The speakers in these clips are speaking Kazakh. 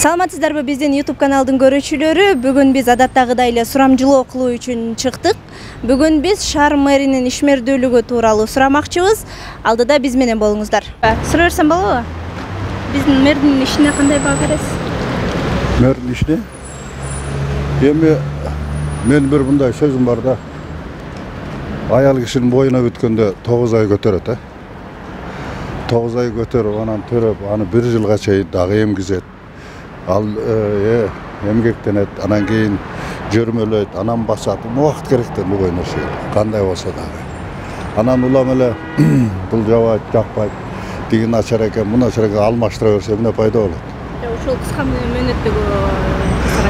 Саламатсыздарбы, биздин YouTube каналдын көрүүчүлөрү. Бүгүн биз адаттагыдай эле сурамжылоо кылуу үчүн чыктык. Бүгүн биз шаар мэринин ишмердүүлүгү тууралуу сурамакчыбыз. Алдыда биз менен болуңуздар. Сурап берсем болобу? Биздин мэрдин ишине кандай баа бересиз? Мэрдин ишине? Эми мен бир мындай сөзүм бар да. Аял кишинин боюна бүткөндө 9 ай көтөрөт, 9 ай көтөрүп, анан төрөп, аны 1 жылга чейин дагы эмгизет. Ал эмгектенет, анан кийин жөрмөлөйт, анан басат. Убакыт керек да бул нерсе. Кандай болсо дагы. Анан улам эле бул жабайт, жакпайт, тиги начар экен, бу начар экен алмаштыра берсе эмне пайда болот? Ошол кыска мөөнөттөгү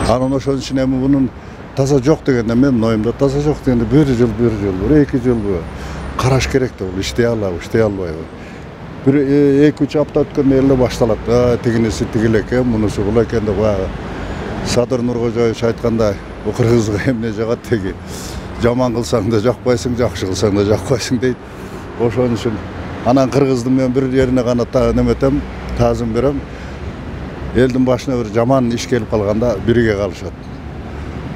Анан ошонун үчүн эми бунун таза жок дегенде менин оюмда таза жок дегенде 1 жыл, 2 жыл караш керек да, бул иштей алабы, иштей албайбы. Bir 2-3 hafta ötkende elle başlalat. Tiginisi tigil eken, munisi bul eken de bayağı. Sadır Nurgojoyevич aytkanday, bu kırgızga emne jagat tegi. Jaman kılsaң da jakpaysың, jakşı kılsaң da jakpaysың deyt. Oşon üçün anan kırgızdın men bir yerine gana nemetem, tazım berem. Eldin başına bir jaman iş kelip kalganda birige kalışat.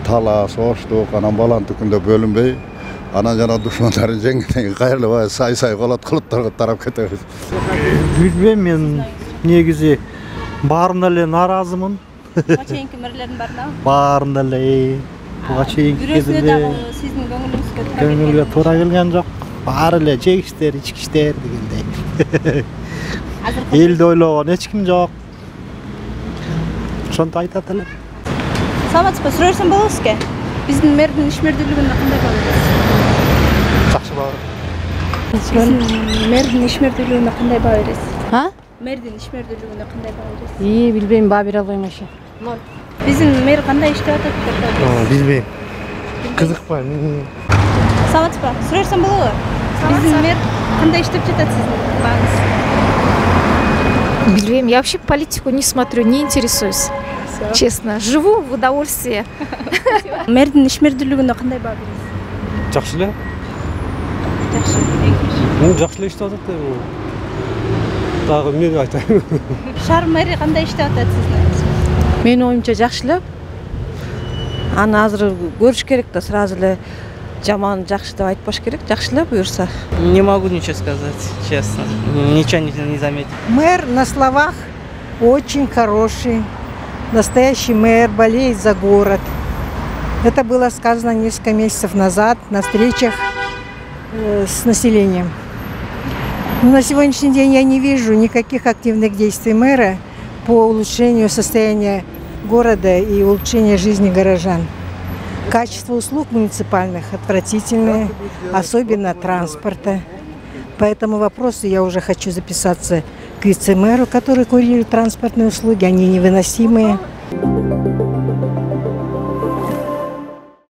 Talas, oştuk, anan balantıkında bölünbey. Anan jana düşmanların jengiden kayırlı var, say kolat kılıtlarga tarap keteriz. Bilmem men negizi barında ele narazımın. Buga çeyinki mэрlerin barına? Barında ele. Buga çeyinki Бирөөсүнө дагы сиздин көңүлүңүзгө туура келген жок. Баары эле жек иштер, ички иштер дегендей. Элди ойлогон эч ким жок. Ошонтип айтат элем. Саламатсызбы, сурап берсем болобу сизге? Биздин мэрдин ишмердүүлүгүнө кандай баа бересиз? Жакшы баа. Мэрдин ишмердүүлүгүнө кандай баа бересиз? Ha? Мэрдин ишмердүүлүгүнө кандай баа бересиz? İyi bilbeyim, bağ bir alayım aşı. Биздин мэр кандай иштеп атат? Билбейм. Кызыкпайм. Саламатсызбы, сурап берсем болобу? Биздин мэр кандай иштеп жатат сиздин бааңыз? Bilbeyim, я вообще политику не смотрю, не интересуюсь. Честно, живу в удовольствии. Мэрдин ишмердүүлүгүнө кандай баа бересиз? Жакшы эле. Жакшы. Жакшы эле иштеп атат. Дагы эмне айтайын? Шаар мэри кандай иштеп атат сиздин? Менин оюмча жакшы эле. Аны азыр көрүш керек да, сразу эле жаман жакшы деп айтпаш керек. Жакшы эле буюрса. Не могу ничего сказать, честно. Ничего не заметил. Мэр на словах очень хороший. Настоящий мэр, болеет за город. Это было сказано несколько месяцев назад на встречах с населением. Но на сегодняшний день я не вижу никаких активных действий мэра по улучшению состояния города и улучшению жизни горожан. Качество услуг муниципальных отвратительное, особенно транспорта. По этому вопросу я уже хочу записаться к вице-мэру, который курирует транспортные услуги, они невыносимые.